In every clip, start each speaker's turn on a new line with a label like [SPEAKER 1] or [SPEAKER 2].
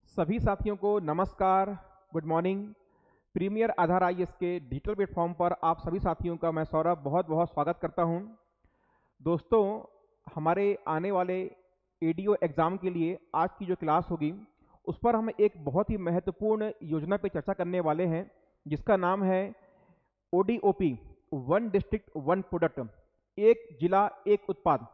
[SPEAKER 1] सभी साथियों को नमस्कार, गुड मॉर्निंग। प्रीमियर आधार आईएएस के डिजिटल प्लेटफॉर्म पर आप सभी साथियों का मैं सौरभ बहुत बहुत स्वागत करता हूं। दोस्तों, हमारे आने वाले एडीओ एग्ज़ाम के लिए आज की जो क्लास होगी उस पर हम एक बहुत ही महत्वपूर्ण योजना पर चर्चा करने वाले हैं, जिसका नाम है ODOP, one district one product, एक जिला एक उत्पाद।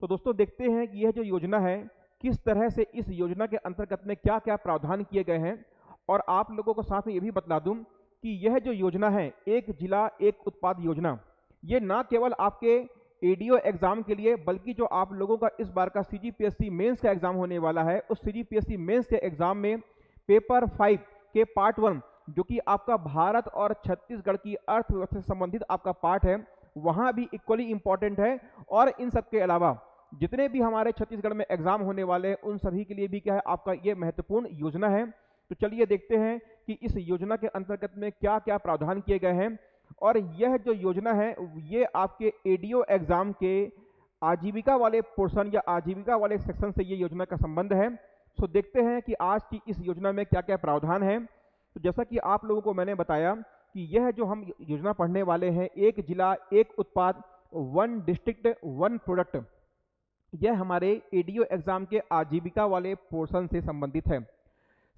[SPEAKER 1] तो दोस्तों, देखते हैं कि यह जो योजना है किस तरह से इस योजना के अंतर्गत में क्या क्या प्रावधान किए गए हैं। और आप लोगों को साथ में ये भी बतला दूं कि यह जो योजना है एक जिला एक उत्पाद योजना, ये ना केवल आपके एडीओ एग्जाम के लिए बल्कि जो आप लोगों का इस बार का सीजीपीएससी मेंस का एग्जाम होने वाला है, उस सीजीपीएससी मेंस के एग्जाम में पेपर 5 के पार्ट 1 जो कि आपका भारत और छत्तीसगढ़ की अर्थव्यवस्था से संबंधित आपका पार्ट है, वहां भी इक्वली इंपॉर्टेंट है। और इन सब के अलावा जितने भी हमारे छत्तीसगढ़ में एग्जाम होने वाले हैं उन सभी के लिए भी क्या है, आपका ये महत्वपूर्ण योजना है। तो चलिए देखते हैं कि इस योजना के अंतर्गत में क्या क्या प्रावधान किए गए हैं। और यह जो योजना है ये आपके एडीओ एग्जाम के आजीविका वाले पोर्शन या आजीविका वाले सेक्शन से ये योजना का संबंध है। सो देखते हैं कि आज की इस योजना में क्या क्या प्रावधान है। तो जैसा कि आप लोगों को मैंने बताया कि यह जो हम योजना पढ़ने वाले हैं, एक जिला एक उत्पाद, वन डिस्ट्रिक्ट वन प्रोडक्ट, यह हमारे एडीओ एग्जाम के आजीविका वाले पोर्शन से संबंधित है।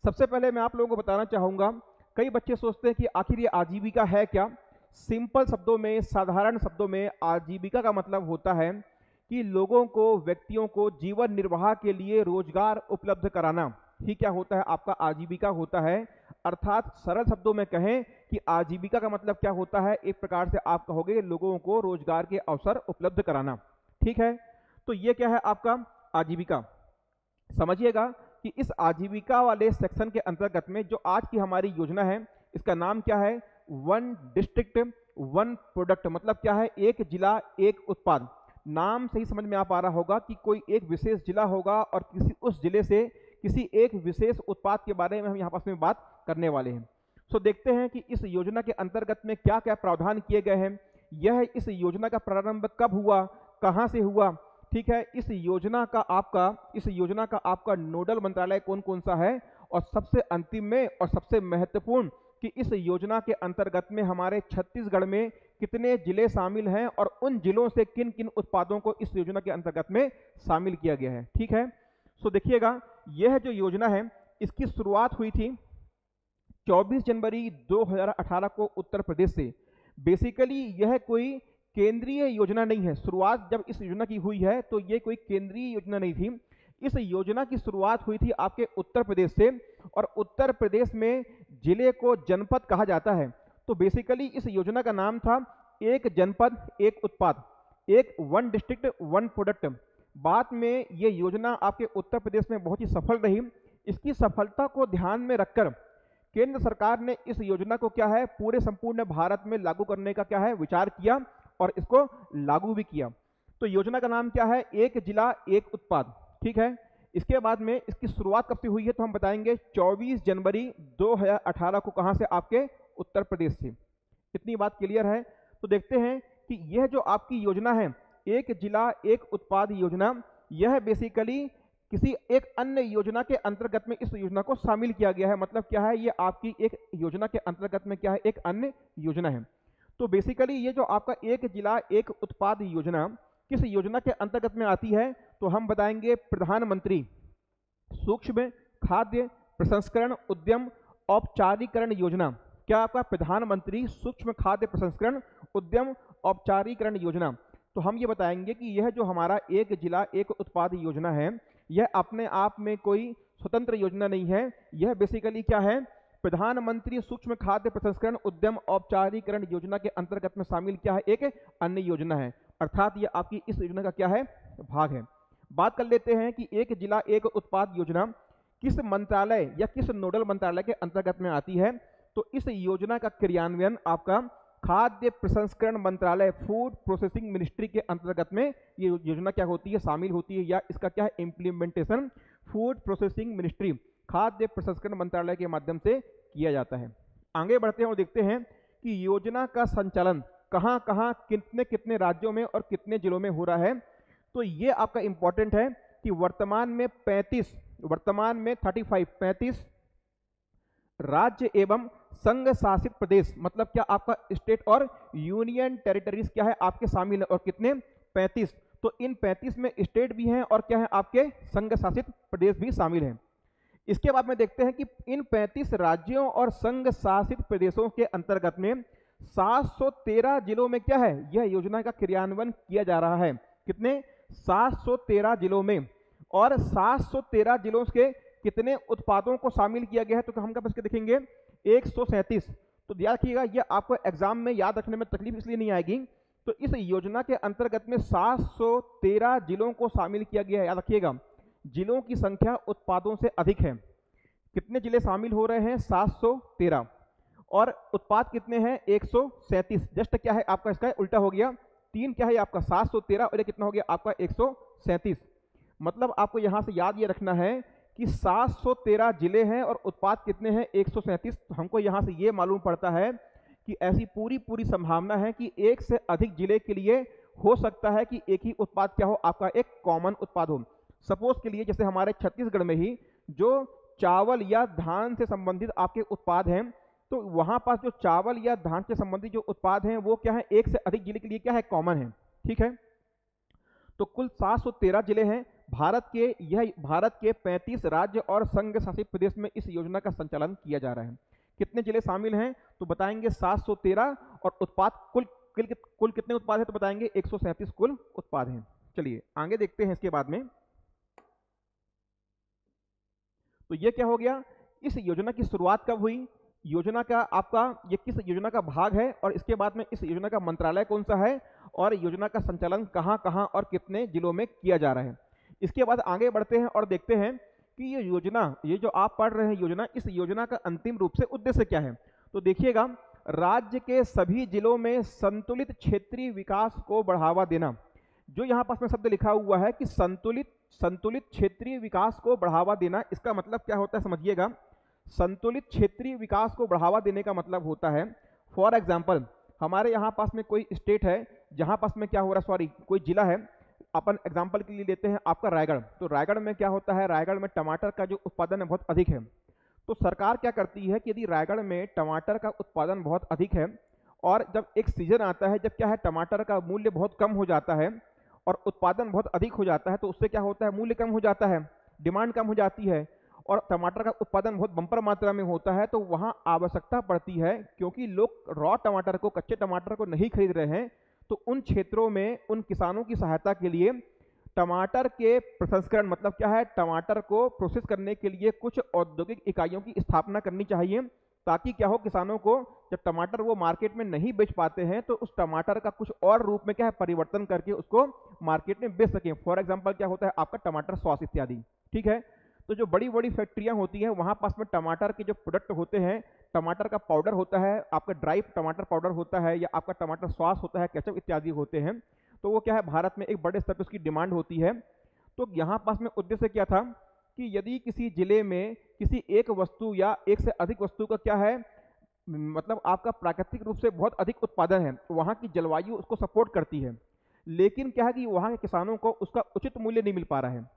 [SPEAKER 1] सबसे पहले मैं आप लोगों को बताना चाहूंगा, कई बच्चे सोचते हैं कि आखिर ये आजीविका है क्या। सिंपल शब्दों में, साधारण शब्दों में आजीविका का मतलब होता है कि लोगों को, व्यक्तियों को जीवन निर्वाह के लिए रोजगार उपलब्ध कराना ही क्या होता है, आपका आजीविका होता है। अर्थात सरल शब्दों में कहें कि आजीविका का मतलब क्या होता है, एक प्रकार से आप कहोगे लोगों को रोजगार के अवसर उपलब्ध कराना। ठीक है, तो ये क्या है आपका आजीविका। समझिएगा कि इस आजीविका वाले सेक्शन के अंतर्गत में जो आज की हमारी योजना है, इसका नाम क्या है, वन डिस्ट्रिक्ट वन प्रोडक्ट। मतलब क्या है, एक जिला एक उत्पाद। नाम से ही समझ में आ पा रहा होगा कि कोई एक विशेष जिला होगा और किसी उस जिले से किसी एक विशेष उत्पाद के बारे में हम यहाँ पास में बात करने वाले हैं। सो देखते हैं कि इस योजना के अंतर्गत में क्या क्या प्रावधान किए गए हैं। यह इस योजना का प्रारंभ कब हुआ, कहाँ से हुआ, ठीक है, इस योजना का आपका नोडल मंत्रालय कौन कौन सा है, और सबसे अंतिम में और सबसे महत्वपूर्ण कि इस योजना के अंतर्गत में हमारे छत्तीसगढ़ में कितने जिले शामिल हैं और उन जिलों से किन किन उत्पादों को इस योजना के अंतर्गत में शामिल किया गया है। ठीक है, सो देखिएगा, यह जो योजना है इसकी शुरुआत हुई थी 24 जनवरी 2018 को उत्तर प्रदेश से। बेसिकली यह कोई केंद्रीय योजना नहीं है। शुरुआत जब इस योजना की हुई है तो ये कोई केंद्रीय योजना नहीं थी। इस योजना की शुरुआत हुई थी आपके उत्तर प्रदेश से, और उत्तर प्रदेश में जिले को जनपद कहा जाता है। तो बेसिकली इस योजना का नाम था एक जनपद एक उत्पाद, एक वन डिस्ट्रिक्ट वन प्रोडक्ट। बाद में ये योजना आपके उत्तर प्रदेश में बहुत ही सफल रही। इसकी सफलता को ध्यान में रखकर केंद्र सरकार ने इस योजना को क्या है, पूरे संपूर्ण भारत में लागू करने का क्या है, विचार किया और इसको लागू भी किया। तो योजना का नाम क्या है, एक जिला एक उत्पाद। ठीक है, इसके बाद में इसकी शुरुआत कब से हुई है तो हम बताएंगे 24 जनवरी 2018 को। कहां से, आपके उत्तर प्रदेश से। इतनी बात क्लियर है। तो देखते हैं कि यह जो आपकी योजना है एक जिला एक उत्पाद योजना, यह बेसिकली किसी एक अन्य योजना के अंतर्गत में इस योजना को शामिल किया गया है। मतलब क्या है, ये आपकी एक योजना के अंतर्गत में क्या है, एक अन्य योजना है। तो बेसिकली ये जो आपका एक जिला एक उत्पाद योजना किस योजना के अंतर्गत में आती है, तो हम बताएंगे प्रधानमंत्री सूक्ष्म खाद्य प्रसंस्करण उद्यम औपचारीकरण योजना। क्या आपका प्रधानमंत्री सूक्ष्म खाद्य प्रसंस्करण उद्यम औपचारीकरण योजना। तो हम ये बताएंगे कि यह जो हमारा एक जिला एक उत्पाद योजना है, यह अपने आप में कोई स्वतंत्र योजना नहीं है। यह बेसिकली क्या है, प्रधानमंत्री सूक्ष्म खाद्य प्रसंस्करण उद्यम औपचारीकरण योजना के अंतर्गत में शामिल क्या है, एक अन्य योजना है। अर्थात ये आपकी इस योजना का क्या है, भाग है। बात कर लेते हैं कि एक जिला एक उत्पाद योजना किस मंत्रालय या किस नोडल मंत्रालय के अंतर्गत में आती है। तो इस योजना का क्रियान्वयन आपका खाद्य प्रसंस्करण मंत्रालय, फूड प्रोसेसिंग मिनिस्ट्री के अंतर्गत में ये योजना क्या होती है, शामिल होती है, या इसका क्या है, इंप्लीमेंटेशन फूड प्रोसेसिंग मिनिस्ट्री, खाद्य प्रसंस्करण मंत्रालय के माध्यम से किया जाता है। आगे बढ़ते हैं और देखते हैं कि योजना का संचालन कहां कहां कितने कितने राज्यों में और कितने जिलों में हो रहा है। तो ये आपका इंपॉर्टेंट है कि वर्तमान में 35 वर्तमान में 35 राज्य एवं संघ शासित प्रदेश, मतलब क्या आपका स्टेट और यूनियन टेरिटरीज क्या है आपके शामिल है, और कितने 35। तो इन 35 में स्टेट भी हैं और क्या है आपके संघ शासित प्रदेश भी शामिल हैं। इसके बाद में देखते हैं कि इन 35 राज्यों और संघ शासित प्रदेशों के अंतर्गत में 713 जिलों में क्या है यह योजना का क्रियान्वयन किया जा रहा है। कितने 713 जिलों में, और 713 जिलों के कितने उत्पादों को शामिल किया गया है, तो हम क्या बस के देखेंगे 137। तो याद रखिएगा, यह आपको एग्जाम में याद रखने में तकलीफ इसलिए नहीं आएगी। तो इस योजना के अंतर्गत में 713 जिलों को शामिल किया गया है। याद रखिएगा, जिलों की संख्या उत्पादों से अधिक है। कितने जिले शामिल हो रहे हैं 713, और उत्पाद कितने हैं 137। जस्ट क्या है आपका इसका उल्टा हो गया, 3 क्या है आपका 713 और ये कितना हो गया आपका 137। मतलब आपको यहां से याद ये रखना है कि 713 जिले हैं और उत्पाद कितने हैं 137। तो हमको यहां से ये मालूम पड़ता है कि ऐसी पूरी संभावना है कि एक से अधिक जिले के लिए हो सकता है कि एक ही उत्पाद क्या हो आपका एक कॉमन उत्पाद हो। सपोज के लिए जैसे हमारे छत्तीसगढ़ में ही जो चावल या धान से संबंधित आपके उत्पाद हैं, तो वहां पास जो चावल या धान से संबंधित जो उत्पाद हैं वो क्या है एक से अधिक जिले के लिए क्या है कॉमन है। ठीक है, तो कुल 713 जिले हैं भारत के। यह भारत के 35 राज्य और संघ शासित प्रदेश में इस योजना का संचालन किया जा रहा है। कितने जिले शामिल हैं तो बताएंगे 713, और उत्पाद कुल कितने उत्पाद है तो बताएंगे 137 कुल उत्पाद हैं। चलिए आगे देखते हैं इसके बाद में। तो ये क्या हो गया, इस योजना की शुरुआत कब हुई, योजना का आपका ये किस योजना का भाग है, और इसके बाद में इस योजना का मंत्रालय कौन सा है, और योजना का संचालन कहां कहां और कितने जिलों में किया जा रहा है। इसके बाद आगे बढ़ते हैं और देखते हैं कि ये योजना, ये जो आप पढ़ रहे हैं योजना, इस योजना का अंतिम रूप से उद्देश्य क्या है। तो देखिएगा, राज्य के सभी जिलों में संतुलित क्षेत्रीय विकास को बढ़ावा देना। जो यहाँ पास में शब्द लिखा हुआ है कि संतुलित क्षेत्रीय विकास को बढ़ावा देना, इसका मतलब क्या होता है समझिएगा। संतुलित क्षेत्रीय विकास को बढ़ावा देने का मतलब होता है, फॉर एग्जाम्पल हमारे यहाँ पास में कोई स्टेट है जहाँ पास में क्या हो रहा है, सॉरी कोई जिला है, अपन एग्जाम्पल के लिए लेते हैं आपका रायगढ़। तो रायगढ़ में क्या होता है, रायगढ़ में टमाटर का जो उत्पादन है बहुत अधिक है। तो सरकार क्या करती है कि यदि रायगढ़ में टमाटर का उत्पादन बहुत अधिक है और जब एक सीजन आता है जब क्या है टमाटर का मूल्य बहुत कम हो जाता है और उत्पादन बहुत अधिक हो जाता है, तो उससे क्या होता है मूल्य कम हो जाता है, डिमांड कम हो जाती है और टमाटर का उत्पादन बहुत बंपर मात्रा में होता है। तो वहाँ आवश्यकता पड़ती है, क्योंकि लोग रॉ टमाटर को, कच्चे टमाटर को नहीं खरीद रहे हैं, तो उन क्षेत्रों में उन किसानों की सहायता के लिए टमाटर के प्रसंस्करण, मतलब क्या है, टमाटर को प्रोसेस करने के लिए कुछ औद्योगिक इकाइयों की स्थापना करनी चाहिए, ताकि क्या हो, किसानों को जब टमाटर वो मार्केट में नहीं बेच पाते हैं तो उस टमाटर का कुछ और रूप में क्या है परिवर्तन करके उसको मार्केट में बेच सकें। फॉर एग्जांपल क्या होता है आपका टमाटर सॉस इत्यादि। ठीक है, तो जो बड़ी बड़ी फैक्ट्रियां होती हैं वहां पास में टमाटर के जो प्रोडक्ट होते हैं, टमाटर का पाउडर होता है, आपका ड्राई टमाटर पाउडर होता है, या आपका टमाटर सॉस होता है, केचप इत्यादि होते हैं, तो वो क्या है भारत में एक बड़े स्तर पर उसकी डिमांड होती है। तो यहाँ पास में उद्देश्य क्या था कि यदि किसी जिले में किसी एक वस्तु या एक से अधिक वस्तु का क्या है, मतलब आपका प्राकृतिक रूप से बहुत अधिक उत्पादन है, तो वहाँ की जलवायु उसको सपोर्ट करती है, लेकिन क्या है कि वहाँ के किसानों को उसका उचित मूल्य नहीं मिल पा रहा है।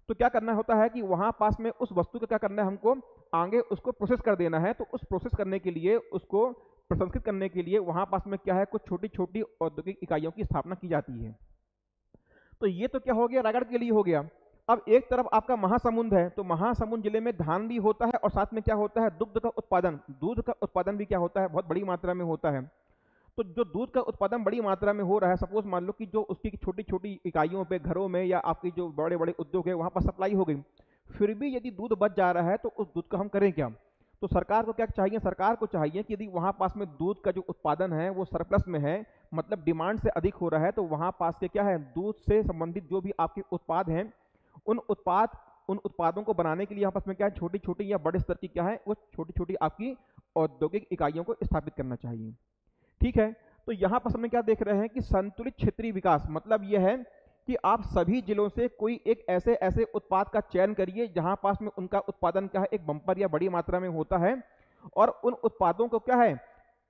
[SPEAKER 1] तो क्या करना होता है कि वहाँ पास में उस वस्तु का क्या करना है, हमको आगे उसको प्रोसेस कर देना है। तो उस प्रोसेस करने के लिए, उसको प्रसंस्कृत करने के लिए वहाँ पास में क्या है कुछ छोटी छोटी औद्योगिक इकाइयों की स्थापना की जाती है। तो ये तो क्या हो गया, रायगढ़ के लिए हो गया। अब एक तरफ आपका महासमुंद है, तो महासमुंद जिले में धान भी होता है और साथ में क्या होता है दुग्ध का उत्पादन, दूध का उत्पादन भी क्या होता है बहुत बड़ी मात्रा में होता है। तो जो दूध का उत्पादन बड़ी मात्रा में हो रहा है, सपोज मान लो कि जो उसकी छोटी छोटी इकाइयों पे, घरों में या आपकी जो बड़े बड़े उद्योग है वहाँ पर सप्लाई हो गई, फिर भी यदि दूध बच जा रहा है तो उस दूध का हम करें क्या। तो सरकार को क्या चाहिए, सरकार को चाहिए कि यदि वहाँ पास में दूध का जो उत्पादन है वो सरप्लस में है, मतलब डिमांड से अधिक हो रहा है, तो वहाँ पास के क्या है दूध से संबंधित जो भी आपके उत्पाद हैं उन उत्पादों को बनाने के लिए यहाँ पास में क्या है छोटी छोटी या बड़े स्तर की क्या है वो छोटी छोटी आपकी औद्योगिक इकाइयों को स्थापित करना चाहिए। ठीक है, तो यहाँ पर हमने क्या देख रहे हैं कि संतुलित क्षेत्रीय विकास मतलब यह है कि आप सभी जिलों से कोई एक ऐसे उत्पाद का चयन करिए जहां पास में उनका उत्पादन क्या है एक बंपर या बड़ी मात्रा में होता है, और उन उत्पादों को क्या है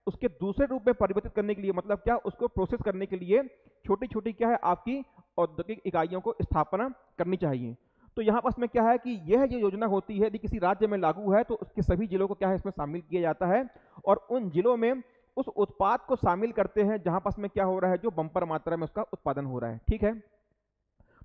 [SPEAKER 1] उसके दूसरे रूप में परिवर्तित करने के लिए, मतलब क्या उसको प्रोसेस करने के लिए छोटी छोटी क्या है आपकी औद्योगिक इकाइयों को स्थापना करनी चाहिए। तो यहाँ पास में क्या है कि यह जो योजना होती है यदि किसी राज्य में लागू है तो उसके सभी जिलों को क्या है इसमें शामिल किया जाता है, और उन जिलों में उस उत्पाद को शामिल करते हैं जहां पास में क्या हो रहा है, जो बम्पर मात्रा में उसका उत्पादन हो रहा है। ठीक है,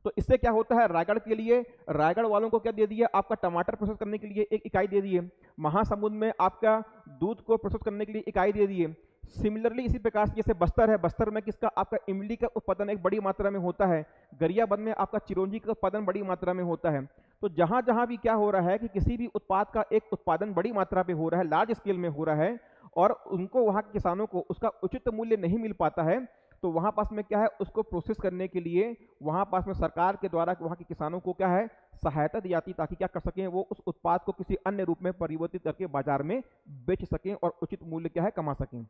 [SPEAKER 1] तो इससे क्या होता है, रायगढ़ के लिए, रायगढ़ वालों को क्या दे दिया, आपका टमाटर प्रोसेस करने के लिए एक इकाई दे दी है, महासमुंद में आपका दूध को प्रोसेस करने के लिए इकाई दे दी है। सिमिलरली इसी प्रकार से जैसे बस्तर है, बस्तर में किसका, आपका इमली का उत्पादन एक बड़ी मात्रा में होता है, गरियाबंद में आपका चिरौंजी का उत्पादन बड़ी मात्रा में होता है। तो जहां जहां भी क्या हो रहा है कि किसी भी उत्पाद का एक उत्पादन बड़ी मात्रा पे हो रहा है, लार्ज स्केल में हो रहा है, और उनको वहां के किसानों को उसका उचित मूल्य नहीं मिल पाता है, तो वहां पास में क्या है, उसको प्रोसेस करने के लिए वहां पास में सरकार के द्वारा वहां के किसानों को क्या है, सहायता दी जाती, ताकि क्या कर सकें, वो उस उत्पाद को किसी अन्य रूप में परिवर्तित करके बाजार में बेच सकें और उचित मूल्य क्या है कमा सकें।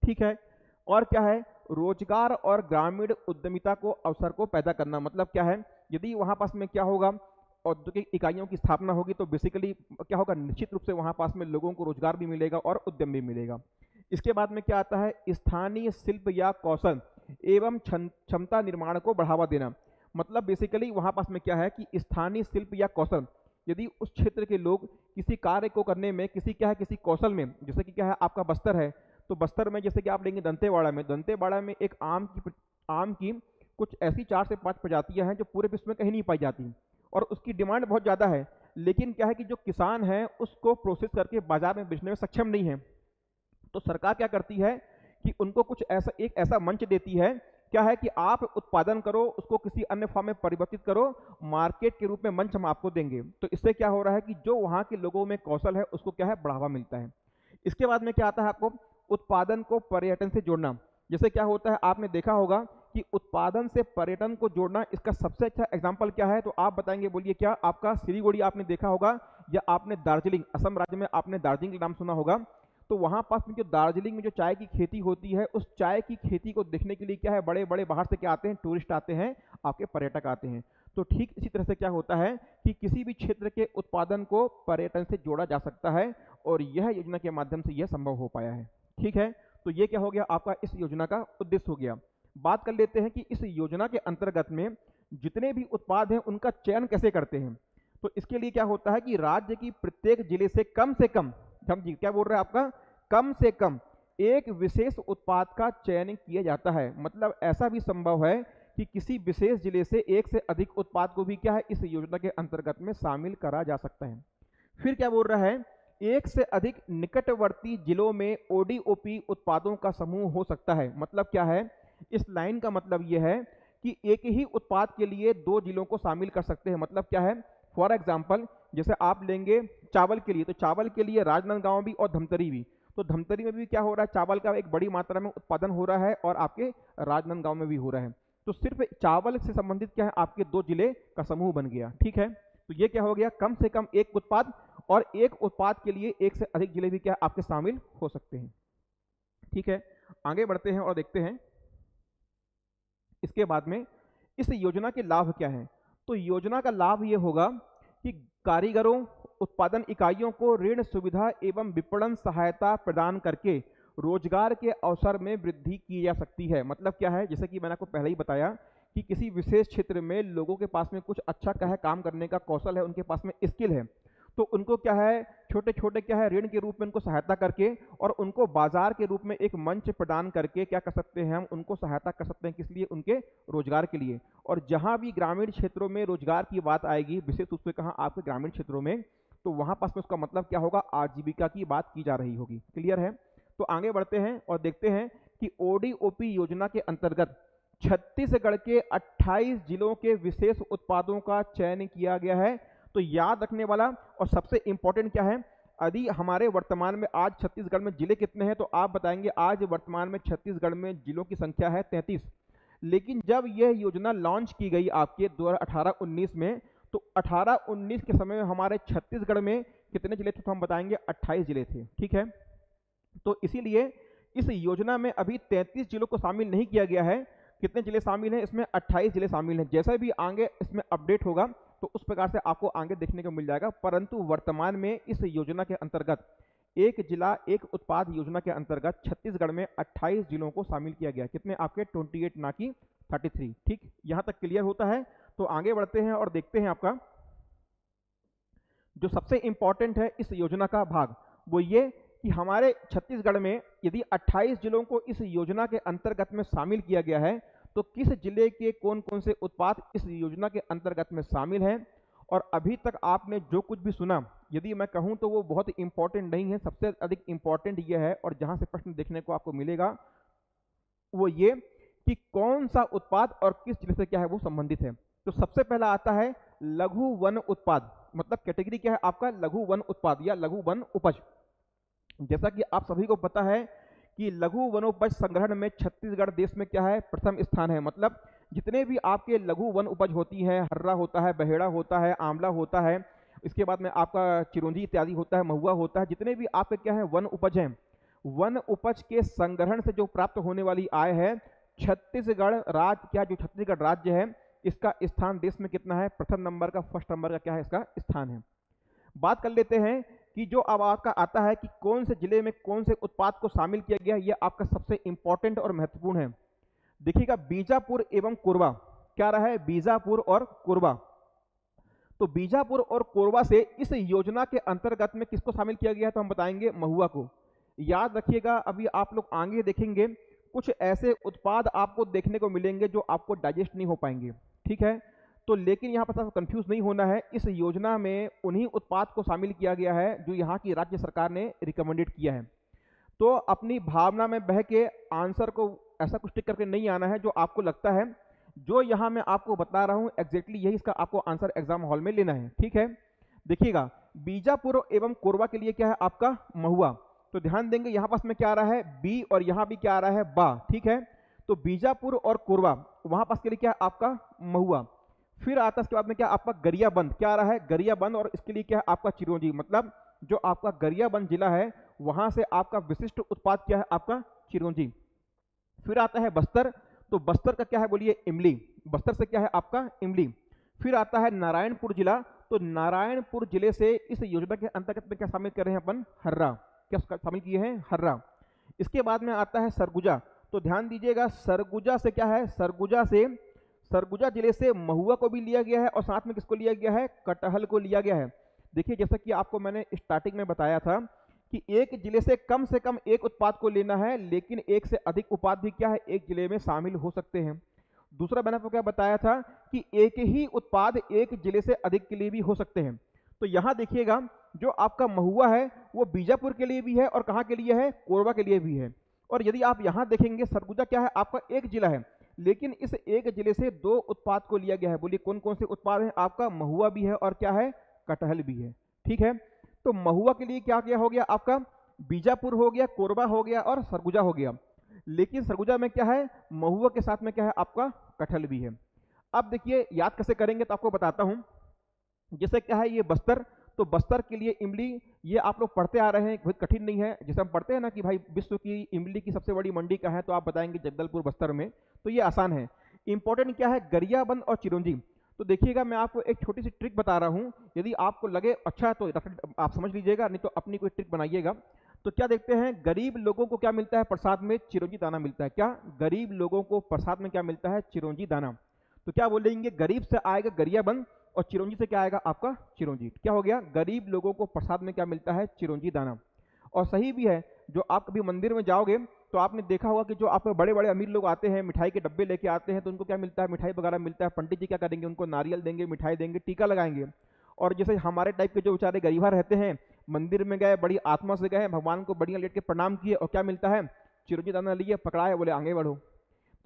[SPEAKER 1] ठीक है, और क्या है, रोजगार और ग्रामीण उद्यमिता को अवसर को पैदा करना। मतलब क्या है, यदि वहां पास में क्या होगा, औद्योगिक इकाइयों की स्थापना होगी तो बेसिकली क्या होगा, निश्चित रूप से वहां पास में लोगों को रोजगार भी मिलेगा और उद्यम भी मिलेगा। इसके बाद में क्या आता है, स्थानीय शिल्प या कौशल एवं क्षमता निर्माण को बढ़ावा देना। मतलब बेसिकली वहां पास में क्या है कि स्थानीय शिल्प या कौशल, यदि उस क्षेत्र के लोग किसी कार्य को करने में किसी क्या है, किसी कौशल में, जैसे कि क्या है आपका बस्तर है, तो बस्तर में जैसे कि आप लेंगे दंतेवाड़ा में, दंतेवाड़ा में एक आम की कुछ ऐसी 4 से 5 प्रजातियां हैं जो पूरे विश्व में कहीं नहीं पाई जाती, और उसकी डिमांड बहुत ज़्यादा है, लेकिन क्या है कि जो किसान है उसको प्रोसेस करके बाजार में बेचने में सक्षम नहीं है। तो सरकार क्या करती है कि उनको कुछ ऐसा एक ऐसा मंच देती है, क्या है कि आप उत्पादन करो, उसको किसी अन्य फॉर्म में परिवर्तित करो, मार्केट के रूप में मंच हम आपको देंगे। तो इससे क्या हो रहा है कि जो वहाँ के लोगों में कौशल है उसको क्या है, बढ़ावा मिलता है। इसके बाद में क्या आता है, आपको उत्पादन को पर्यटन से जोड़ना। जैसे क्या होता है, आपने देखा होगा कि उत्पादन से पर्यटन को जोड़ना, इसका सबसे अच्छा एग्जाम्पल क्या है, तो आप बताएंगे, बोलिए क्या, आपका सिलीगुड़ी आपने देखा होगा, या आपने दार्जिलिंग, असम राज्य में आपने दार्जिलिंग का नाम सुना होगा। तो वहां पास में जो दार्जिलिंग में जो चाय की खेती होती है, उस चाय की खेती को देखने के लिए क्या है, बड़े बड़े बाहर से क्या आते हैं, टूरिस्ट आते हैं, आपके पर्यटक आते हैं। तो ठीक इसी तरह से क्या होता है कि किसी भी क्षेत्र के उत्पादन को पर्यटन से जोड़ा जा सकता है, और यह योजना के माध्यम से यह संभव हो पाया है। ठीक है, तो ये क्या हो गया, आपका इस योजना का उद्देश्य हो गया। बात कर लेते हैं कि इस योजना के अंतर्गत में जितने भी उत्पाद हैं उनका चयन कैसे करते हैं। तो इसके लिए क्या होता है कि राज्य की प्रत्येक जिले से कम, समझिए क्या बोल रहे हैं, आपका कम से कम एक विशेष उत्पाद का चयन किया जाता है। मतलब ऐसा भी संभव है कि किसी विशेष जिले से एक से अधिक उत्पाद को भी क्या है, इस योजना के अंतर्गत में शामिल करा जा सकता है। फिर क्या बोल रहा है, एक से अधिक निकटवर्ती जिलों में ओडीओपी उत्पादों का समूह हो सकता है। मतलब क्या है, इस लाइन का मतलब यह है कि एक ही उत्पाद के लिए 2 जिलों को शामिल कर सकते हैं। मतलब क्या है, फॉर एग्जाम्पल जैसे आप लेंगे चावल के लिए, तो चावल के लिए राजनांदगांव भी और धमतरी भी, तो धमतरी में भी क्या हो रहा है, चावल का एक बड़ी मात्रा में उत्पादन हो रहा है, और आपके राजनांदगांव में भी हो रहा है। तो सिर्फ चावल से संबंधित क्या है, आपके 2 जिले का समूह बन गया। ठीक है, तो ये क्या हो गया, कम से कम एक उत्पाद, और एक उत्पाद के लिए एक से अधिक जिले भी क्या आपके शामिल हो सकते हैं। ठीक है, आगे बढ़ते हैं और देखते हैं इसके बाद में इस योजना के लाभ क्या हैं। तो योजना का लाभ ये होगा कि कारीगरों, उत्पादन इकाइयों को ऋण सुविधा एवं विपणन सहायता प्रदान करके रोजगार के अवसर में वृद्धि की जा सकती है। मतलब क्या है, जैसे कि मैंने आपको पहले ही बताया कि किसी विशेष क्षेत्र में लोगों के पास में कुछ अच्छा क्या है, काम करने का कौशल है, उनके पास में स्किल है, तो उनको क्या है, छोटे छोटे क्या है ऋण के रूप में उनको सहायता करके और उनको बाजार के रूप में एक मंच प्रदान करके क्या कर सकते हैं, हम उनको सहायता कर सकते हैं, किस लिए, उनके रोजगार के लिए। और जहां भी ग्रामीण क्षेत्रों में रोजगार की बात आएगी, विशेष रूप से कहाँ, आपके ग्रामीण क्षेत्रों में, तो वहां पास में उसका मतलब क्या होगा, आजीविका की बात की जा रही होगी। क्लियर है, तो आगे बढ़ते हैं और देखते हैं कि ओडीओपी योजना के अंतर्गत छत्तीसगढ़ के 28 जिलों के विशेष उत्पादों का चयन किया गया है। तो याद रखने वाला और सबसे इंपॉर्टेंट क्या है, यदि हमारे वर्तमान में आज छत्तीसगढ़ में जिले कितने हैं, तो आप बताएंगे आज वर्तमान में छत्तीसगढ़ में जिलों की संख्या है 33। लेकिन जब यह योजना लॉन्च की गई आपके 2018-19 में, तो 18-19 के समय में हमारे छत्तीसगढ़ में कितने जिले थे, तो हम बताएंगे 28 जिले थे। ठीक है, तो इसीलिए इस योजना में अभी 33 जिलों को शामिल नहीं किया गया है। कितने जिले शामिल हैं इसमें, 28 जिले शामिल हैं। जैसा भी आगे इसमें अपडेट होगा तो उस प्रकार से आपको आगे देखने को मिल जाएगा। परंतु वर्तमान में इस योजना के अंतर्गत एक जिला एक उत्पाद योजना के अंतर्गत छत्तीसगढ़ में 28 जिलों को शामिल किया गया। कितने, आपके 28 ना कि 33। ठीक, यहां तक क्लियर होता है। तो आगे बढ़ते हैं और देखते हैं आपका जो सबसे इंपॉर्टेंट है इस योजना का भाग वो ये कि हमारे छत्तीसगढ़ में यदि 28 जिलों को इस योजना के अंतर्गत में शामिल किया गया है, तो किस जिले के कौन कौन से उत्पाद इस योजना के अंतर्गत में शामिल हैं। और अभी तक आपने जो कुछ भी सुना, यदि मैं कहूं तो वो बहुत इंपॉर्टेंट नहीं है, सबसे अधिक इंपॉर्टेंट ये है और जहां से प्रश्न देखने को आपको मिलेगा वो ये कि कौन सा उत्पाद और किस जिले से क्या है वो संबंधित है। तो सबसे पहला आता है लघु वन उत्पाद, मतलब कैटेगरी क्या है आपका, लघु वन उत्पाद या लघु वन उपज। जैसा कि आप सभी को पता है कि लघु वनोपज संग्रहण में छत्तीसगढ़ देश में क्या है, प्रथम स्थान है। मतलब जितने भी आपके लघु वन उपज होती है, हर्रा होता है, बहेड़ा होता है, आंवला होता है, इसके बाद में आपका चिरौंजी इत्यादि होता है, महुआ होता है, जितने भी आपके क्या है वन उपज हैं, वन उपज के संग्रहण से जो प्राप्त होने वाली आय है, छत्तीसगढ़ राज्य क्या, जो छत्तीसगढ़ राज्य है इसका स्थान देश में कितना है, प्रथम नंबर का, फर्स्ट नंबर का क्या है इसका स्थान है। बात कर लेते हैं कि जो अब आपका आता है कि कौन से जिले में कौन से उत्पाद को शामिल किया गया, यह आपका सबसे इंपॉर्टेंट और महत्वपूर्ण है। देखिएगा बीजापुर एवं कोरबा, क्या रहा है, बीजापुर और कोरबा। तो बीजापुर और कोरबा से इस योजना के अंतर्गत में किसको शामिल किया गया है, तो हम बताएंगे महुआ को। याद रखिएगा, अभी आप लोग आगे देखेंगे कुछ ऐसे उत्पाद आपको देखने को मिलेंगे जो आपको डाइजेस्ट नहीं हो पाएंगे, ठीक है। तो लेकिन यहाँ पर कंफ्यूज नहीं होना है, इस योजना में उन्हीं उत्पाद को शामिल किया गया है जो यहाँ की राज्य सरकार ने रिकमेंडेड किया है। तो अपनी भावना में बह के आंसर को ऐसा कुछ टिक करके नहीं आना है जो आपको लगता है। जो यहाँ मैं आपको बता रहा हूँ एग्जैक्टली यही इसका आपको आंसर एग्जाम हॉल में लेना है, ठीक है। देखिएगा बीजापुर एवं कोरबा के लिए क्या है आपका महुआ, तो ध्यान देंगे यहाँ पास में क्या आ रहा है बी और यहाँ भी क्या आ रहा है बा, ठीक है। तो बीजापुर और कोरबा वहां पास के लिए क्या है आपका महुआ। फिर आता है इसके बाद में क्या आपका गरियाबंद, क्या आ रहा है गरियाबंद, और इसके लिए क्या है आपका चिरौंजी। मतलब जो आपका गरियाबंद जिला है वहां से आपका विशिष्ट उत्पाद क्या है आपका चिरौंजी। फिर आता है बस्तर, तो बस्तर का क्या है बोलिए इमली, बस्तर से क्या है आपका इमली। फिर आता है नारायणपुर जिला, तो नारायणपुर जिले से इस योजना के अंतर्गत में क्या शामिल कर रहे हैं अपन, हर्रा, क्या शामिल किए हैं हर्रा। इसके बाद में आता है सरगुजा, तो ध्यान दीजिएगा सरगुजा से क्या है, सरगुजा जिले से महुआ को भी लिया गया है और साथ में किसको लिया गया है, कटहल को लिया गया है। देखिए जैसा कि आपको मैंने स्टार्टिंग में बताया था कि एक जिले से कम एक उत्पाद को लेना है, लेकिन एक से अधिक उत्पाद भी क्या है एक जिले में शामिल हो सकते हैं। दूसरा मैंने आपको क्या बताया था कि एक ही उत्पाद एक जिले से अधिक के लिए भी हो सकते हैं। तो यहाँ देखिएगा जो आपका महुआ है वो बीजापुर के लिए भी है और कहाँ के लिए है, कोरबा के लिए भी है। और यदि आप यहाँ देखेंगे सरगुजा क्या है आपका एक जिला है, लेकिन इस एक जिले से दो उत्पाद को लिया गया है। बोलिए कौन कौन से उत्पाद हैं, आपका महुआ भी है और क्या है कटहल भी है, ठीक है। तो महुआ के लिए क्या क्या हो गया आपका, बीजापुर हो गया, कोरबा हो गया और सरगुजा हो गया। लेकिन सरगुजा में क्या है, महुआ के साथ में क्या है आपका कटहल भी है। अब देखिए याद कैसे करेंगे तो आपको बताता हूं। जैसे क्या है ये बस्तर, तो बस्तर के लिए इमली, ये आप लोग पढ़ते आ रहे हैं, बहुत कठिन नहीं है। जैसे हम पढ़ते हैं ना कि भाई विश्व की इमली की सबसे बड़ी मंडी कहाँ है, तो आप बताएंगे जगदलपुर बस्तर में, तो ये आसान है। इंपॉर्टेंट क्या है, गरियाबंद और चिरौंजी। तो देखिएगा मैं आपको एक छोटी सी ट्रिक बता रहा हूँ, यदि आपको लगे अच्छा तो आप समझ लीजिएगा, नहीं तो अपनी कोई ट्रिक बनाइएगा। तो क्या देखते हैं, गरीब लोगों को क्या मिलता है प्रसाद में, चिरौंजी दाना मिलता है। क्या गरीब लोगों को प्रसाद में क्या मिलता है, चिरौंजी दाना। तो क्या बोलेंगे, गरीब से आएगा गरियाबंद और चिरौंजी से क्या आएगा आपका चिरौंजी। क्या हो गया, गरीब लोगों को प्रसाद में क्या मिलता है, चिरौंजी दाना। और सही भी है, जो आप कभी मंदिर में जाओगे तो आपने देखा होगा कि जो आप बड़े बड़े अमीर लोग आते हैं मिठाई के डब्बे लेके आते हैं, तो उनको क्या मिलता है, मिठाई वगैरह मिलता है। पंडित जी क्या करेंगे, उनको नारियल देंगे, मिठाई देंगे, टीका लगाएंगे। और जैसे हमारे टाइप के जो बेचारे गरीबा रहते हैं, मंदिर में गए, बड़ी आत्मा से गए, भगवान को बढ़िया लेट के प्रणाम किए, और क्या मिलता है, चिरौंजी दाना लिए, पकड़ाए, बोले आगे बढ़ो।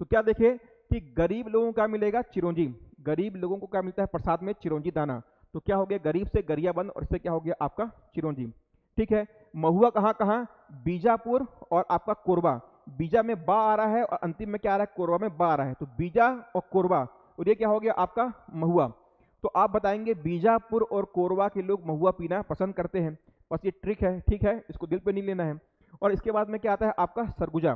[SPEAKER 1] तो क्या देखे कि गरीब लोगों को क्या मिलेगा, चिरौंजी। गरीब लोगों को क्या मिलता है प्रसाद में, चिरौंजी दाना। तो क्या हो गया, गरीब से गरियाबंद और इससे क्या हो गया आपका चिरौंजी, ठीक है। महुआ कहाँ कहाँ, बीजापुर और आपका कोरबा। बीजा में बा आ रहा है और अंतिम में क्या आ रहा है, कोरबा में बा आ रहा है। तो बीजा और कोरबा, और ये क्या हो गया आपका महुआ। तो आप बताएंगे बीजापुर और कोरबा के लोग महुआ पीना पसंद करते हैं, बस ये ट्रिक है, ठीक है, इसको दिल पे नहीं लेना है। और इसके बाद में क्या आता है आपका सरगुजा।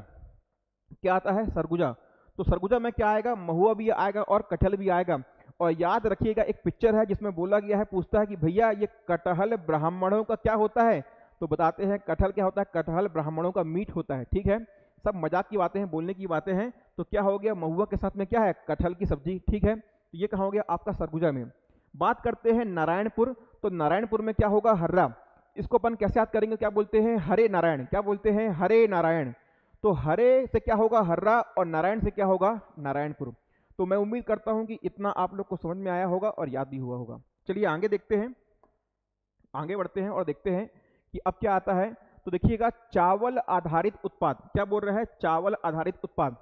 [SPEAKER 1] क्या आता है सरगुजा, तो सरगुजा में क्या आएगा, महुआ भी आएगा और कटहल भी आएगा। और याद रखिएगा एक पिक्चर है जिसमें बोला गया है, पूछता है कि भैया ये कटहल ब्राह्मणों का क्या होता है, तो बताते हैं कटहल क्या होता है, कटहल ब्राह्मणों का मीट होता है, ठीक है। सब मजाक की बातें हैं, बोलने की बातें हैं। तो क्या हो गया, महुआ के साथ में क्या है, कटहल की सब्जी, ठीक है। तो ये कहाँ हो गया आपका सरगुजा में। बात करते हैं नारायणपुर, तो नारायणपुर में क्या होगा, हर्रा। इसको अपन कैसे याद करेंगे, क्या बोलते हैं, हरे नारायण। क्या बोलते हैं, हरे नारायण। तो हरे से क्या होगा, हर्रा, और नारायण से क्या होगा, नारायणपुर। तो मैं उम्मीद करता हूं कि इतना आप लोग को समझ में आया होगा और याद भी हुआ होगा। चलिए आगे देखते हैं, आगे बढ़ते हैं और देखते हैं कि अब क्या आता है। तो देखिएगा, चावल आधारित उत्पाद, क्या बोल रहा है, चावल आधारित उत्पाद।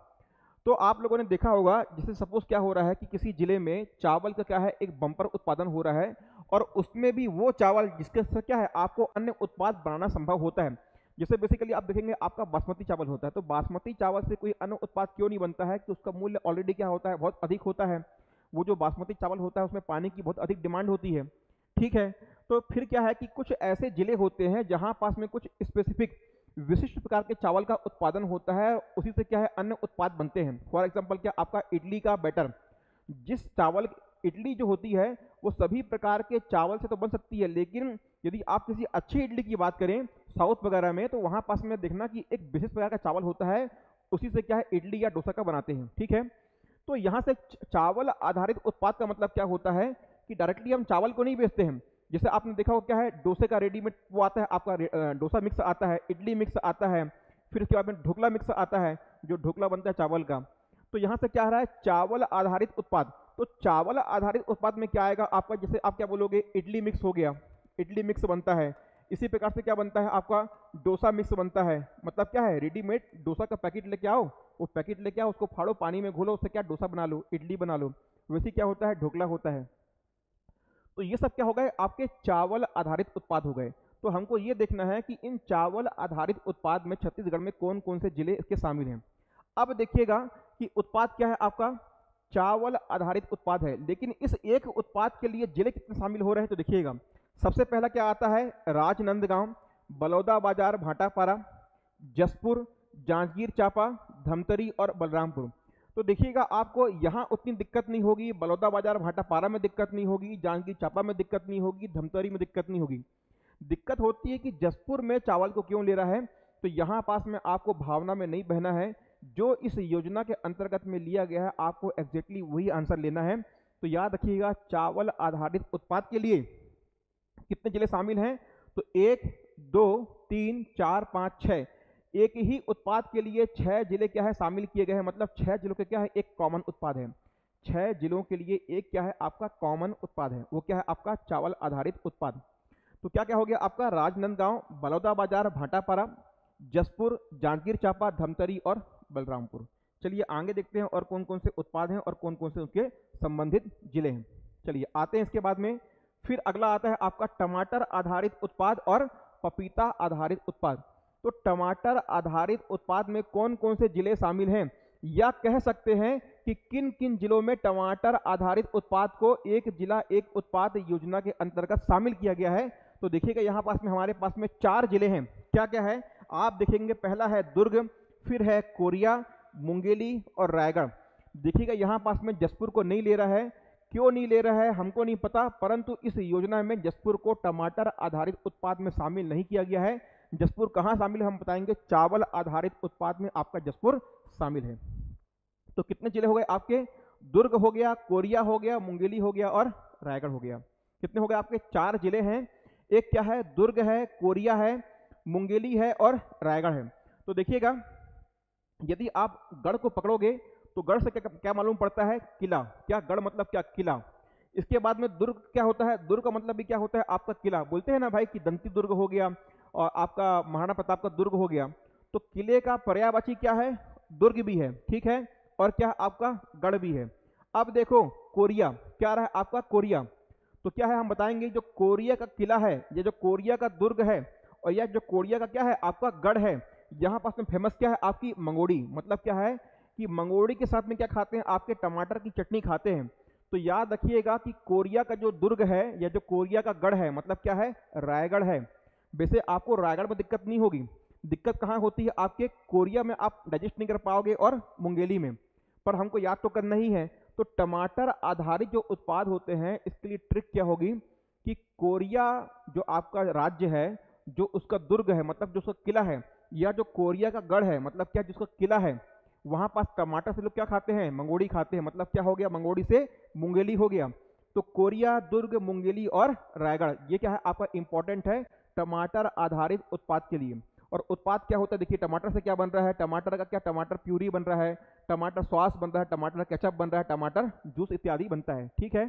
[SPEAKER 1] तो आप लोगों ने देखा होगा, जैसे सपोज क्या हो रहा है कि किसी जिले में चावल का क्या है, एक बम्पर उत्पादन हो रहा है, और उसमें भी वो चावल जिसके से क्या है, आपको अन्य उत्पाद बनाना संभव होता है। जैसे बेसिकली आप देखेंगे, आपका बासमती चावल होता है, तो बासमती चावल से कोई अन्य उत्पाद क्यों नहीं बनता है, कि उसका मूल्य ऑलरेडी क्या होता है, बहुत अधिक होता है। वो जो बासमती चावल होता है उसमें पानी की बहुत अधिक डिमांड होती है, ठीक है। तो फिर क्या है कि कुछ ऐसे जिले होते हैं जहां पास में कुछ स्पेसिफिक विशिष्ट प्रकार के चावल का उत्पादन होता है, उसी से क्या है, अन्य उत्पाद बनते हैं। फॉर एग्जांपल क्या, आपका इडली का बैटर, जिस चावल, इडली जो होती है वो सभी प्रकार के चावल से तो बन सकती है, लेकिन यदि आप किसी अच्छी इडली की बात करें साउथ वगैरह में, तो वहां पास में देखना कि एक विशेष प्रकार का चावल होता है, उसी से क्या है, इडली या डोसा का बनाते हैं, ठीक है। तो यहाँ से चावल आधारित उत्पाद का मतलब क्या होता है कि डायरेक्टली हम चावल को नहीं बेचते हैं। जैसे आपने देखा हो क्या है, डोसे का रेडीमेड वो आता है आपका, डोसा मिक्स आता है, इडली मिक्स आता है, फिर उसके बाद में ढोकला मिक्स आता है, जो ढोकला बनता है चावल का। तो यहाँ से क्या आ रहा है, चावल आधारित उत्पाद। तो चावल आधारित उत्पाद में क्या आएगा आपका, जैसे आप क्या बोलोगे, इडली मिक्स हो गया, इडली मिक्स बनता है। इसी प्रकार से क्या बनता है आपका, डोसा मिक्स बनता है। मतलब क्या है, रेडीमेड डोसा का पैकेट लेके आओ, वो पैकेट लेके आओ, उसको फाड़ो, पानी में घोलो, उससे क्या डोसा बना लो, इडली बना लो। वैसे क्या होता है, ढोकला होता है। तो ये सब क्या हो गए, आपके चावल आधारित उत्पाद हो गए। तो हमको ये देखना है कि इन चावल आधारित उत्पाद में छत्तीसगढ़ में कौन कौन से जिले इसके शामिल हैं। अब देखिएगा कि उत्पाद क्या है आपका, चावल आधारित उत्पाद है, लेकिन इस एक उत्पाद के लिए जिले कितने शामिल हो रहे हैं। तो देखिएगा, सबसे पहला क्या आता है, राजनांदगांव, बलौदाबाजार भाटापारा, जसपुर, जांजगीर चांपा, धमतरी और बलरामपुर। तो देखिएगा, आपको यहाँ उतनी दिक्कत नहीं होगी, बलौदाबाजार भाटापारा में दिक्कत नहीं होगी, जांजगीर चांपा में दिक्कत नहीं होगी, धमतरी में दिक्कत नहीं होगी। दिक्कत होती है कि जसपुर में चावल को क्यों ले रहा है। तो यहाँ पास में आपको भावना में नहीं बहना है, जो इस योजना के अंतर्गत में लिया गया है आपको एग्जैक्टली वही आंसर लेना है। तो याद रखिएगा, चावल आधारित उत्पाद के लिए कितने जिले शामिल हैं। तो 1 2 3 4 5 6, एक ही उत्पाद के लिए 6 जिले क्या है शामिल किए गए हैं। मतलब 6 जिलों के क्या है, एक कॉमन उत्पाद है। 6 जिलों के लिए एक क्या है आपका कॉमन उत्पाद है, वो क्या है आपका चावल आधारित उत्पाद। तो क्या क्या हो गया आपका, राजनांदगांव, बलौदाबाजार भाटापारा, जसपुर, जांजगीर चांपा, धमतरी और बलरामपुर। चलिए आगे देखते हैं और कौन कौन से उत्पाद हैं और कौन कौन से उनके संबंधित जिले हैं। चलिए आते हैं इसके बाद में। फिर अगला आता है आपका टमाटर आधारित उत्पाद और पपीता आधारित उत्पाद। तो टमाटर आधारित उत्पाद में कौन कौन से जिले शामिल हैं, या कह सकते हैं कि किन किन जिलों में टमाटर आधारित उत्पाद को एक जिला एक उत्पाद योजना के अंतर्गत शामिल किया गया है। तो देखिएगा, यहाँ पास में हमारे पास में 4 जिले हैं। क्या क्या है आप देखेंगे, पहला है दुर्ग, फिर है कोरिया, मुंगेली और रायगढ़। देखिएगा, यहाँ पास में जसपुर को नहीं ले रहा है। क्यों नहीं ले रहा है हमको नहीं पता, परंतु इस योजना में जसपुर को टमाटर आधारित उत्पाद में शामिल नहीं किया गया है। जसपुर कहाँ शामिल है हम बताएंगे, चावल आधारित उत्पाद में आपका जसपुर शामिल है। तो कितने जिले हो गए आपके, दुर्ग हो गया, कोरिया हो गया, मुंगेली हो गया और रायगढ़ हो गया। कितने हो गए आपके, 4 जिले हैं। एक क्या है, दुर्ग है, कोरिया है, मुंगेली है और रायगढ़ है। तो देखिएगा, यदि आप गढ़ को पकड़ोगे तो गढ़ से क्या क्या मालूम पड़ता है, किला। क्या गढ़ मतलब क्या, किला। इसके बाद में दुर्ग क्या होता है, दुर्ग का मतलब भी क्या होता है आपका किला। बोलते हैं ना भाई कि दंती दुर्ग हो गया और आपका महाराणा प्रताप का दुर्ग हो गया। तो किले का पर्यायवाची क्या है, दुर्ग भी है, ठीक है, और क्या आपका गढ़ भी है। अब देखो कोरिया, क्या रहा है आपका कोरिया। तो क्या है हम बताएंगे, जो कोरिया का किला है, ये जो कोरिया का दुर्ग है और यह जो कोरिया का क्या है आपका गढ़ है, यहाँ पास में फेमस क्या है आपकी मंगोड़ी। मतलब क्या है कि मंगोड़ी के साथ में क्या खाते हैं, आपके टमाटर की चटनी खाते हैं। तो याद रखिएगा कि कोरिया का जो दुर्ग है या जो कोरिया का गढ़ है, मतलब क्या है, रायगढ़ है। वैसे आपको रायगढ़ में दिक्कत नहीं होगी, दिक्कत कहाँ होती है आपके कोरिया में, आप डाइजेस्ट नहीं कर पाओगे और मुंगेली में। पर हमको याद तो करना ही है। तो टमाटर आधारित जो उत्पाद होते हैं, इसके लिए ट्रिक क्या होगी कि कोरिया जो आपका राज्य है, जो उसका दुर्ग है मतलब जो उसका किला है, या जो कोरिया का गढ़ है मतलब क्या जिसका किला है, वहां पास टमाटर से लोग क्या खाते हैं, मंगोड़ी खाते हैं। मतलब क्या हो गया, मंगोड़ी से मुंगेली हो गया। तो कोरिया, दुर्ग, मुंगेली और रायगढ़, ये क्या है आपका इंपॉर्टेंट है टमाटर आधारित उत्पाद के लिए। और उत्पाद क्या होता है, देखिए टमाटर से क्या बन रहा है, टमाटर का क्या, टमाटर प्यूरी बन रहा है, टमाटर सॉस बन रहा है, टमाटर केचप बन रहा है, टमाटर जूस इत्यादि बनता है। ठीक है,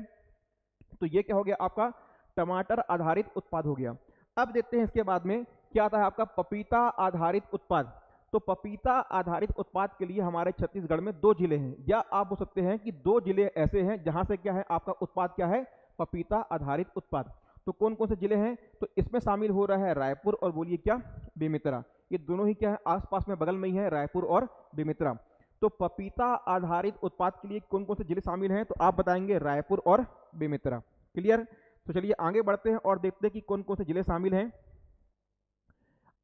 [SPEAKER 1] तो ये क्या हो गया आपका टमाटर आधारित उत्पाद हो गया। अब देखते हैं इसके बाद में क्या आता है आपका पपीता आधारित उत्पाद। तो पपीता आधारित उत्पाद के लिए हमारे छत्तीसगढ़ में 2 जिले हैं, या आप बोल सकते हैं कि 2 जिले ऐसे हैं जहां से क्या है आपका उत्पाद क्या है, पपीता आधारित उत्पाद। तो कौन कौन से जिले हैं, तो इसमें शामिल हो रहा है रायपुर और बोलिए क्या, बेमेतरा। ये दोनों ही क्या है आसपास में बगल में ही है, रायपुर और बेमेतरा। तो पपीता आधारित उत्पाद के लिए कौन कौन से जिले शामिल हैं, तो आप बताएंगे रायपुर और बेमेतरा। क्लियर, तो चलिए आगे बढ़ते हैं और देखते हैं कि कौन कौन से जिले शामिल हैं।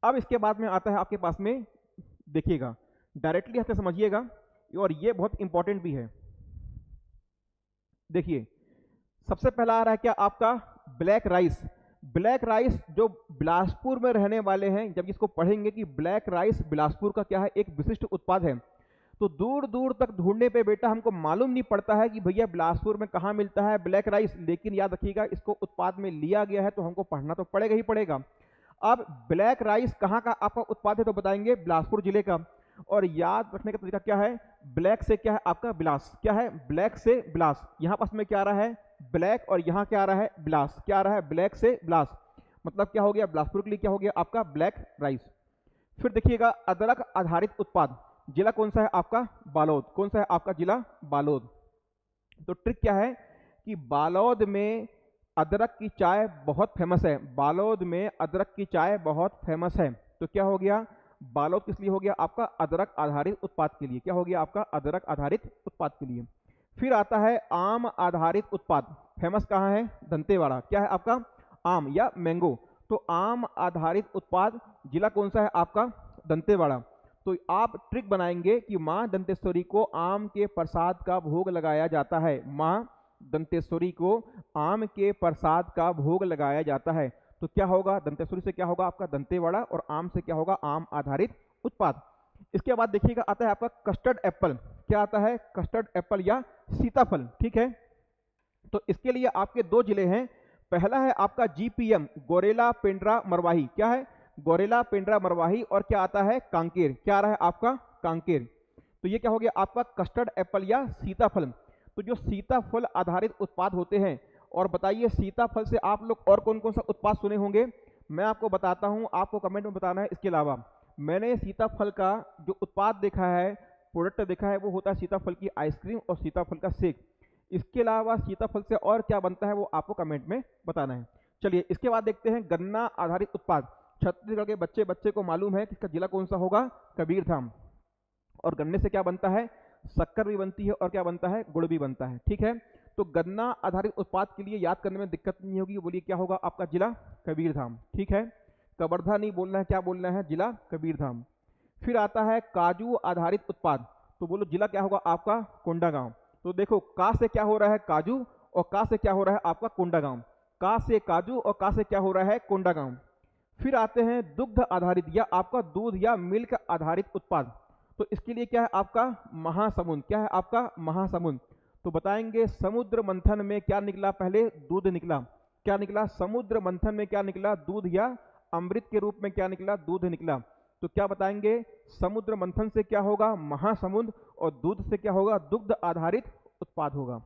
[SPEAKER 1] अब इसके बाद में आता है आपके पास में, देखिएगा डायरेक्टली आपसे समझिएगा, और ये बहुत इंपॉर्टेंट भी है। देखिए सबसे पहला आ रहा है क्या आपका ब्लैक राइस। ब्लैक राइस जो बिलासपुर में रहने वाले हैं, जब इसको पढ़ेंगे कि ब्लैक राइस बिलासपुर का क्या है, एक विशिष्ट उत्पाद है, तो दूर दूर तक ढूंढने पे बेटा हमको मालूम नहीं पड़ता है कि भैया बिलासपुर में कहाँ मिलता है ब्लैक राइस, लेकिन याद रखिएगा इसको उत्पाद में लिया गया है तो हमको पढ़ना तो पड़ेगा ही पड़ेगा। अब ब्लैक राइस कहाँ का आपका उत्पाद है, तो बताएंगे बिलासपुर जिले का। और याद रखने का तरीका क्या है, ब्लैक से क्या है आपका बिलास, क्या है ब्लैक से बिलास, यहाँ पास में क्या आ रहा है ब्लैक, और यहाँ क्या आ रहा है बिलास, क्या आ रहा है ब्लैक से बिलास, मतलब क्या हो गया बिलासपुर के लिए क्या हो गया आपका ब्लैक राइस। फिर देखिएगा अदरक आधारित उत्पाद, जिला कौन सा है आपका बालोद, कौन सा है आपका जिला बालोद। तो ट्रिक क्या है कि बालोद में अदरक की चाय बहुत फेमस है, बालोद में अदरक की चाय बहुत फेमस है। तो क्या हो गया बालोद किस लिए हो गया आपका अदरक आधारित उत्पाद के लिए, क्या हो गया आपका अदरक आधारित उत्पाद के लिए। फिर आता है आम आधारित उत्पाद, फेमस कहाँ है दंतेवाड़ा, क्या है आपका आम या मैंगो। तो आम आधारित उत्पाद जिला कौन सा है आपका दंतेवाड़ा। तो आप ट्रिक बनाएंगे कि माँ दंतेश्वरी को आम के प्रसाद का भोग लगाया जाता है, माँ दंतेश्वरी को आम के प्रसाद का भोग लगाया जाता है। तो क्या होगा दंतेश्वरी से क्या होगा आपका दंतेवाड़ा, और आम से क्या होगा आम आधारित उत्पाद। इसके बाद देखिएगा आता है आपका कस्टर्ड एप्पल, क्या आता है कस्टर्ड एप्पल या सीताफल। ठीक है, तो इसके लिए आपके 2 जिले हैं, पहला है आपका जीपीएम गोरेला पेंड्रा मरवाही, क्या है गोरेला पेंड्रा मरवाही, और क्या आता है कांकेर, क्या आ रहा है आपका कांकेर। तो ये क्या हो गया आपका कस्टर्ड एप्पल या सीताफल। तो जो सीताफल आधारित उत्पाद होते हैं, और बताइए सीताफल से आप लोग और कौन कौन सा उत्पाद सुने होंगे, मैं आपको बताता हूं, आपको कमेंट में बताना है। इसके अलावा मैंने सीताफल का जो उत्पाद देखा है, प्रोडक्ट देखा है, वो होता है सीताफल की आइसक्रीम और सीताफल का शेक। इसके अलावा सीताफल से और क्या बनता है वो आपको कमेंट में बताना है। चलिए इसके बाद देखते हैं गन्ना आधारित उत्पाद। छत्तीसगढ़ के बच्चे बच्चे को मालूम है कि इसका जिला कौन सा होगा कबीरधाम। और गन्ने से क्या बनता है शक्कर भी बनती है, और क्या बनता है गुड़ भी बनता है। ठीक है, तो गन्ना आधारित उत्पाद के लिए याद करने में दिक्कत नहीं होगी, बोलिए क्या होगा आपका जिला कबीरधाम। ठीक है, कवर्धा नहीं बोलना है, क्या बोलना है जिला कबीरधाम। फिर आता है काजू आधारित उत्पाद, तो बोलो जिला क्या होगा आपका कोंडागांव। तो देखो का से क्या हो रहा है काजू, और का से क्या हो रहा है आपका कोंडागांव, का से काजू और का से क्या हो रहा है कोंडागांव। फिर आते हैं दुग्ध आधारित या आपका दूध या मिल्क आधारित उत्पाद, तो इसके लिए क्या है आपका महासमुंद, क्या है आपका महासमुंद। तो बताएंगे समुद्र मंथन में क्या निकला, पहले दूध निकला, क्या निकला समुद्र मंथन में क्या निकला दूध, या अमृत के रूप में क्या निकला दूध निकला। तो क्या बताएंगे समुद्र मंथन से क्या होगा महासमुंद, और दूध से क्या होगा दुग्ध आधारित उत्पाद होगा।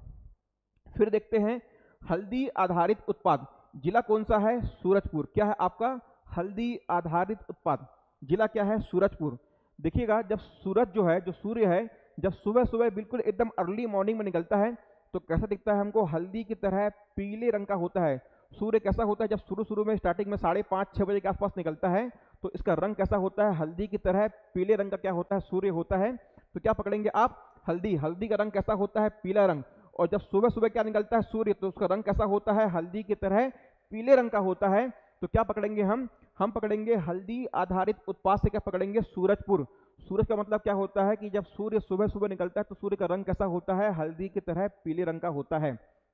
[SPEAKER 1] फिर देखते हैं हल्दी आधारित उत्पाद, जिला कौन सा है सूरजपुर, क्या है आपका हल्दी आधारित उत्पाद, जिला क्या है सूरजपुर। देखिएगा जब सूरज जो है जो सूर्य है जब सुबह सुबह बिल्कुल एकदम अर्ली मॉर्निंग में निकलता है तो कैसा दिखता है हमको हल्दी की तरह पीले रंग का होता है। सूर्य कैसा होता है जब शुरू शुरू में स्टार्टिंग में 5:30-6 बजे के आसपास निकलता है तो इसका रंग कैसा होता है हल्दी की तरह पीले रंग का क्या होता है सूर्य होता है। तो क्या पकड़ेंगे आप हल्दी, हल्दी का रंग कैसा होता है पीला रंग। और जब सुबह सुबह क्या निकलता है सूर्य तो उसका रंग कैसा होता है हल्दी की तरह पीले रंग का होता है। तो क्या पकड़ेंगे हम पकड़ेंगे हल्दी आधारित उत्पाद से क्या पकड़ेंगे सूरजपुर। सूरज का मतलब क्या होता है कि जब सूर्य सुबह सुबह निकलता है तो सूर्य का रंग कैसा होता है हल्दी की तरह पीले रंग का होता है।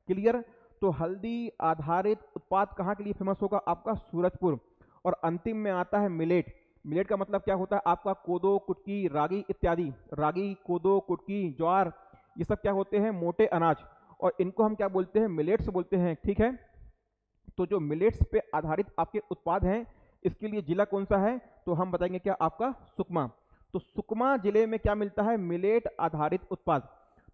[SPEAKER 1] क्लियर। तो हल्दी आधारित उत्पाद कहाँ के लिए फेमस होगा आपका सूरजपुर। और अंतिम में आता है मिलेट। मिलेट का मतलब क्या होता है आपका कोदो कुटकी रागी इत्यादि। रागी कोदो कुटकी ज्वार ये सब क्या होते हैं मोटे अनाज। और इनको हम क्या बोलते हैं, मिलेट्स बोलते हैं, ठीक है। तो जो मिलेट्स पे आधारित आपके उत्पाद हैं, इसके लिए जिला कौन सा है, तो हम बताएंगे क्या, आपका सुकमा। तो सुकमा जिले में क्या मिलता है, मिलेट आधारित उत्पाद।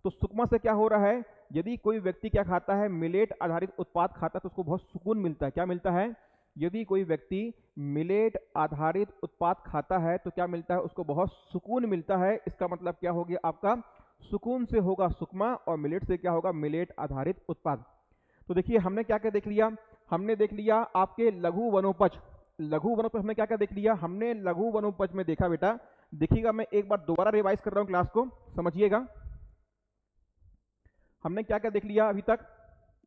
[SPEAKER 1] तो सुकमा से क्या हो रहा है, यदि कोई व्यक्ति क्या खाता है, मिलेट आधारित उत्पाद खाता है तो उसको बहुत सुकून मिलता है। क्या मिलता है, यदि कोई व्यक्ति मिलेट आधारित उत्पाद खाता है तो क्या मिलता है, उसको बहुत सुकून मिलता है। इसका मतलब क्या हो गया, आपका सुकून से होगा सुकमा और मिलेट से क्या होगा, मिलेट आधारित उत्पाद। तो देखिए हमने क्या क्या देख लिया, हमने देख लिया आपके लघु वनोपज। लघु वनोपज हमने क्या क्या देख लिया, हमने लघु वनोपज में देखा बेटा, देखिएगा मैं एक बार दोबारा रिवाइज कर रहा हूं क्लास को, समझिएगा हमने क्या क्या देख लिया अभी तक।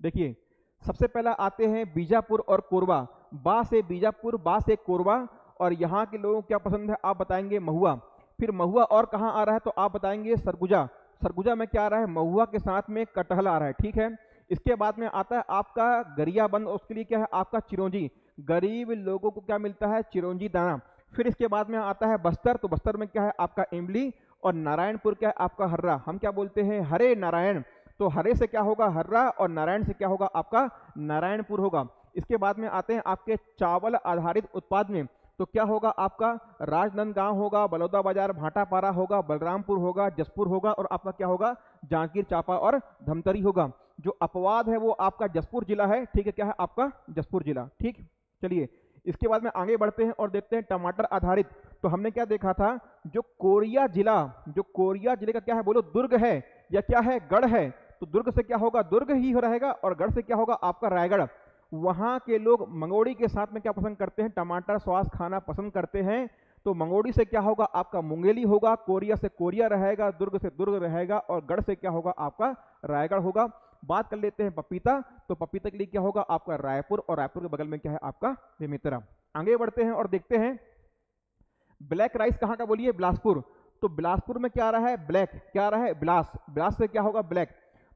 [SPEAKER 1] देखिए सबसे पहला आते हैं बीजापुर और कोरबा, बा से बीजापुर, बा से कोरबा, और यहाँ के लोगों को क्या पसंद है, आप बताएंगे महुआ। फिर महुआ और कहाँ आ रहा है, तो आप बताएंगे सरगुजा। सरगुजा में क्या आ रहा है, महुआ के साथ में कटहल आ रहा है, ठीक है। इसके बाद में आता है आपका गरियाबंद, उसके लिए क्या है, आपका चिरौंजी। गरीब लोगों को क्या मिलता है, चिरौंजी दाना। फिर इसके बाद में आता है बस्तर, तो बस्तर में क्या है, आपका इमली। और नारायणपुर क्या है, आपका हर्रा। हम क्या बोलते हैं, हरे नारायण। तो हरे से क्या होगा, हर्रा, और नारायण से क्या होगा, आपका नारायणपुर होगा। इसके बाद में आते हैं आपके चावल आधारित उत्पाद में, तो क्या होगा, आपका राजनांदगांव होगा, बलौदा बाजार, भाटापारा होगा, बलरामपुर होगा, जसपुर होगा, और आपका क्या होगा, जांजगीर चांपा और धमतरी होगा। जो अपवाद है वो आपका जसपुर जिला है, ठीक है, क्या है आपका जसपुर जिला, ठीक। चलिए इसके बाद में आगे बढ़ते हैं और देखते हैं टमाटर आधारित। तो हमने क्या देखा था, जो कोरिया जिला, जो कोरिया जिले का क्या है, बोलो दुर्ग है या क्या है, गढ़ है। तो दुर्ग से क्या होगा, दुर्ग ही रहेगा, और गढ़ से क्या होगा, आपका रायगढ़। वहां के लोग मंगोड़ी के साथ में क्या पसंद करते हैं, टमाटर सॉस खाना पसंद करते हैं। तो मंगोड़ी से क्या होगा, आपका मुंगेली होगा, कोरिया से कोरिया रहेगा, दुर्ग से दुर्ग रहेगा, और गढ़ से क्या होगा, आपका रायगढ़ होगा। बात कर लेते हैं पपीता, तो पपीता के लिए क्या होगा, आपका रायपुर, और रायपुर के बगल में क्या है, आपका बेमेतरा। आगे बढ़ते हैं और देखते हैं ब्लैक राइस कहाँ का, बोलिए बिलासपुर। तो बिलासपुर में क्या आ रहा है, ब्लैक, क्या आ रहा है, बिलास, बिलास से क्या होगा, ब्लैक।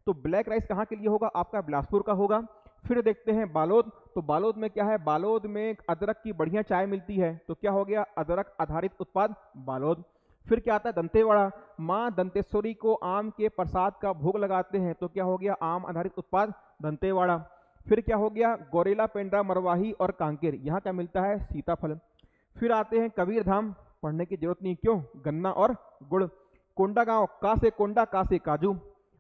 [SPEAKER 1] तो ब्लैक राइस कहाँ के लिए होगा, आपका बिलासपुर का होगा। फिर देखते हैं बालोद, तो बालोद में क्या है, बालोद में अदरक की बढ़िया चाय मिलती है, तो क्या हो गया, अदरक आधारित उत्पाद बालोद। फिर क्या आता है, दंतेवाड़ा, माँ दंतेश्वरी को आम के प्रसाद का भोग लगाते हैं, तो क्या हो गया, आम आधारित उत्पाद दंतेवाड़ा। फिर क्या हो गया, गौरेला, पेंड्रा, मरवाही और कांकेर, यहाँ क्या मिलता है, सीताफल। फिर आते हैं कबीरधाम, पढ़ने की जरूरत नहीं, क्यों, गन्ना और गुड़। कोंडागांव, का से कोंडा, का से काजू।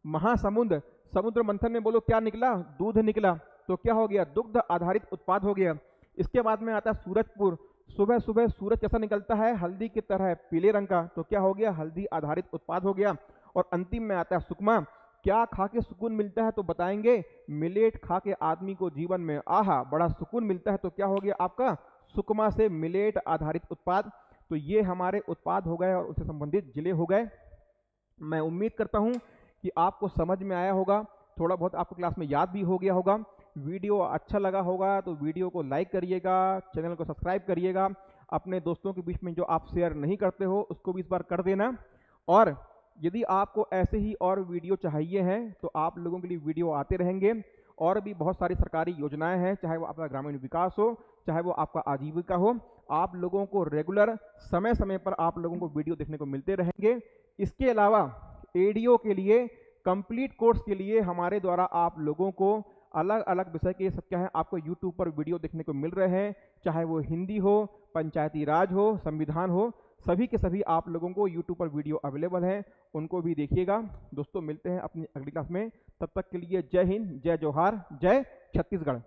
[SPEAKER 1] महासमुंद, समुद्र मंथन में बोलो क्या निकला, दूध निकला, तो क्या हो गया, दुग्ध आधारित उत्पाद हो गया। इसके बाद में आता है सूरजपुर, सुबह सुबह सूरज कैसा निकलता है, हल्दी की तरह पीले रंग का, तो क्या हो गया, हल्दी आधारित उत्पाद हो गया। और अंतिम में आता है सुकमा, क्या खा के सुकून मिलता है, तो बताएंगे मिलेट खा के आदमी को जीवन में आहा बड़ा सुकून मिलता है, तो क्या हो गया, आपका सुकमा से मिलेट आधारित उत्पाद। तो ये हमारे उत्पाद हो गए और उससे संबंधित जिले हो गए। मैं उम्मीद करता हूँ कि आपको समझ में आया होगा, थोड़ा बहुत आपको क्लास में याद भी हो गया होगा। वीडियो अच्छा लगा होगा तो वीडियो को लाइक करिएगा, चैनल को सब्सक्राइब करिएगा। अपने दोस्तों के बीच में जो आप शेयर नहीं करते हो उसको भी इस बार कर देना। और यदि आपको ऐसे ही और वीडियो चाहिए हैं तो आप लोगों के लिए वीडियो आते रहेंगे। और भी बहुत सारी सरकारी योजनाएं हैं, चाहे वो आपका ग्रामीण विकास हो, चाहे वो आपका आजीविका हो, आप लोगों को रेगुलर समय समय पर आप लोगों को वीडियो देखने को मिलते रहेंगे। इसके अलावा एडीओ के लिए, कंप्लीट कोर्स के लिए हमारे द्वारा आप लोगों को अलग अलग विषय के सब क्या है, आपको यूट्यूब पर वीडियो देखने को मिल रहे हैं, चाहे वो हिंदी हो, पंचायती राज हो, संविधान हो, सभी के सभी आप लोगों को यूट्यूब पर वीडियो अवेलेबल है, उनको भी देखिएगा। दोस्तों मिलते हैं अपनी अगली क्लास में, तब तक के लिए जय हिंद, जय जोहार, जय छत्तीसगढ़।